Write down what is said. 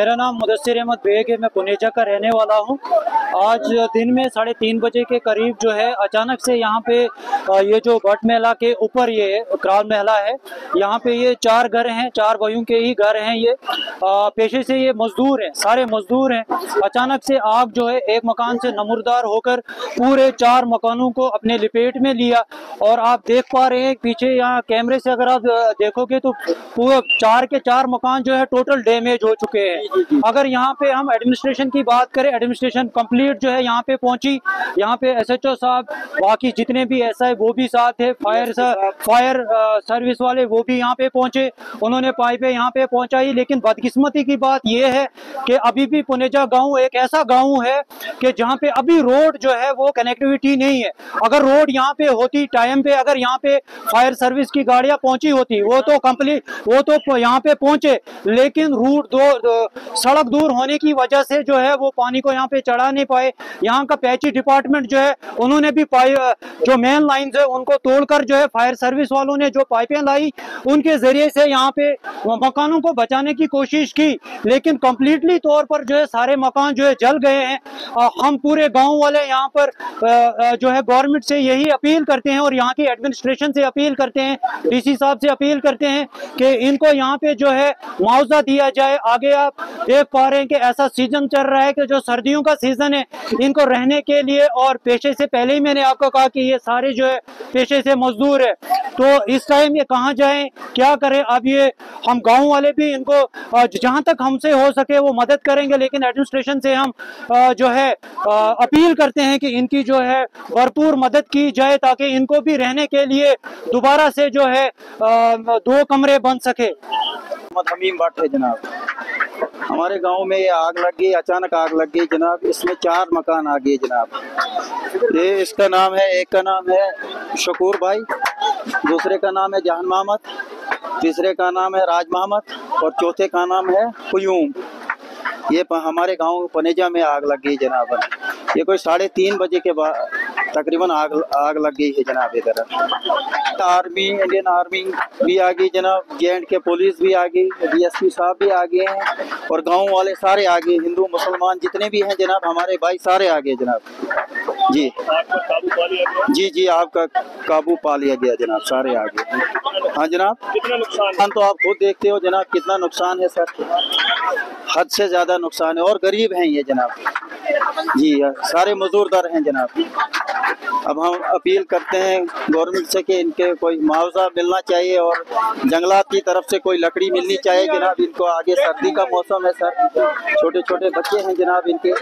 मेरा नाम मुदस्सिर अहमद बेग है। मैं पुनेजा का रहने वाला हूं। आज दिन में 3:30 बजे के करीब जो है अचानक से यहाँ पे ये जो भट मेला के ऊपर ये क्राल मेला है, यहाँ पे ये 4 घर हैं, 4 भाइयों के ही घर हैं। ये पेशे से ये मजदूर हैं, सारे मजदूर हैं। अचानक से आग जो है एक मकान से नमूरदार होकर पूरे 4 मकानों को अपने लपेट में लिया। और आप देख पा रहे हैं पीछे यहाँ कैमरे से अगर आप देखोगे तो पूरे 4 के 4 मकान जो है टोटल डैमेज हो चुके हैं। अगर यहाँ पे हम एडमिनिस्ट्रेशन की बात करें, एडमिनिस्ट्रेशन कंप्लीट जो है यहाँ पे पहुंची। यहाँ पे एसएचओ साहब, बाकी जितने भी एसआई वो भी साथ है, फायर सर्विस वाले वो भी यहाँ पे पहुंचे, उन्होंने पाइपें यहाँ पे पहुंचाई। लेकिन बदकिस्मती की बात यह है कि अभी भी पुनेजा गांव एक ऐसा गांव है कि जहाँ पे अभी रोड जो है वो कनेक्टिविटी नहीं है। अगर रोड यहाँ पे होती टाइम पे, अगर यहाँ पे फायर सर्विस की गाड़ियां पहुंची होती वो तो कंप्लीट, वो तो यहाँ पे पहुंचे, लेकिन रूट सड़क दूर होने की वजह से जो है वो पानी को यहाँ पे चढ़ा नहीं पाए। यहाँ का पैची डिपार्टमेंट जो है उन्होंने भी जो मेन लाइन है उनको तोड़कर जो है फायर सर्विस वालों ने जो पाइपें लाई उनके जरिए से यहाँ पे मकानों को बचाने की कोशिश की, लेकिन कंप्लीटली तौर पर जो है सारे मकान जो है जल गए हैं। हम पूरे गांव वाले यहाँ पर जो है गवर्नमेंट से यही अपील करते हैं और यहाँ की एडमिनिस्ट्रेशन से अपील करते हैं, डीसी साहब से अपील करते हैं कि इनको यहाँ पे जो है मुआवजा दिया जाए। आगे आप देख पा रहे हैं कि ऐसा सीजन चल रहा है कि जो सर्दियों का सीजन है, इनको रहने के लिए, और पेशे से पहले ही मैंने आपको कहा कि ये सारे जो है पेशे से मजदूर है, तो इस टाइम ये कहाँ जाएं, क्या करें। अब ये हम गांव वाले भी इनको जहां तक हमसे हो सके वो मदद करेंगे, लेकिन एडमिनिस्ट्रेशन से हम जो है अपील करते हैं कि इनकी जो है भरपूर मदद की जाए ताकि इनको भी रहने के लिए दोबारा से जो है 2 कमरे बन सके। हमीम भट्ट है जनाब। हमारे गांव में ये आग लग गई, अचानक आग लग गई जनाब। इसमें 4 मकान आ गए जनाब। ये इसका नाम है, एक का नाम है शकूर भाई, दूसरे का नाम है जहान मोहम्मद, तीसरे का नाम है राज मोहम्मद और चौथे का नाम है कुयूम। ये हमारे गांव पनेजा में आग लग गई जनाब। ये कोई 3:30 बजे के बाद तकरीबन आग लग गई है जनाब। इधर आर्मी, इंडियन आर्मी भी आ गई जनाब, जे&के पुलिस भी आ गई, डीएसपी साहब भी आ गए हैं और गांव वाले सारे आ गए, हिंदू मुसलमान जितने भी हैं जनाब, हमारे भाई सारे आ गए जनाब। जी जी, आपका काबू पा लिया गया जनाब, सारे आ गए। हाँ जनाब, कितना नुकसान तो आप खुद देखते हो जनाब, कितना नुकसान है सर, हद से ज्यादा नुकसान है। और गरीब हैं ये जनाब, जी सारे मजदूर दर हैं जनाब। अब हम अपील करते हैं गवर्नमेंट से कि इनके कोई मुआवजा मिलना चाहिए और जंगलात की तरफ से कोई लकड़ी मिलनी चाहिए जनाब इनको। आगे सर्दी का मौसम है सर, छोटे छोटे बच्चे हैं जनाब इनके।